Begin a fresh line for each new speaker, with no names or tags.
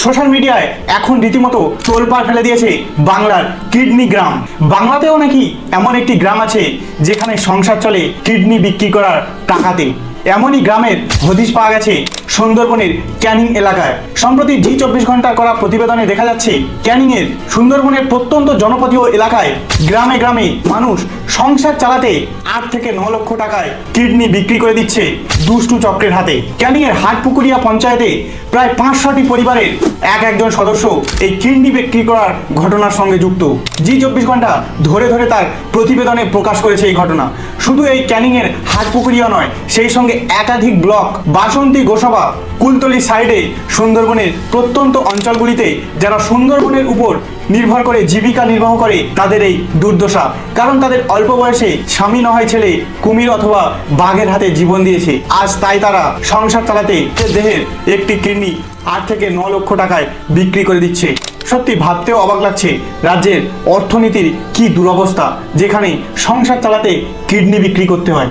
Social মিডিয়ায় এখন রীতিমতো তোলপাড় ফেলে দিয়েছে বাংলার কিডনি গ্রাম। বাংলাতেও নাকি এমন একটি গ্রাম আছে যেখানে সংসার চলে কিডনি বিক্রি করার টাকাতে। এমনই গ্রামের হদিশ পাওয়া গেছে সুন্দরবনের ক্যানিং এলাকায়। সম্প্রতি জি24 ঘন্টার করা প্রতিবেদনে দেখা যাচ্ছে ক্যানিংয়ের সুন্দরবনের প্রত্যন্ত জনপদীয় এলাকায় গ্রামে গ্রামে মানুষ সংসার চালাতে 8 থেকে 9 লক্ষ টাকায় কিডনি বিক্রি করে দিচ্ছে দুষ্টু চক্রের হাতে। ক্যানিংয়ের হাটপুকুরিয়া পঞ্চায়েতে প্রায় 500টি পরিবারের একজন সদস্য এই কিডনি বিক্রি করার ঘটনার সঙ্গে যুক্ত। জি24 ঘন্টা ধরে ধরে তার প্রতিবেদনে প্রকাশ করেছে এই ঘটনা। শুধু এই ক্যানিংয়ের হাটপুকুরিয়া নয়, সেই সঙ্গে একাধিক ব্লক, বাসন্তী, গোসাবা, কুলতলি সাইডে সুন্দরবনের প্রত্যন্ত অঞ্চলগুলিতে যারা সুন্দরবনের উপর নির্ভর করে জীবিকা নির্বাহ করে তাদের এই দুর্দশা। কারণ তাদের অল্প বয়সে স্বামী নয় ছেলে কুমির অথবা বাঘের হাতে জীবন দিয়েছে। আজ তাই তারা সংসার চালাতে দেহের একটি কিডনি 8 থেকে 9 লক্ষ টাকায় বিক্রি করে দিচ্ছে। সত্যি ভাবতেও অবাক লাগছে রাজ্যের অর্থনীতির কি দুরবস্থা, যেখানে সংসার চালাতে কিডনি বিক্রি করতে হয়।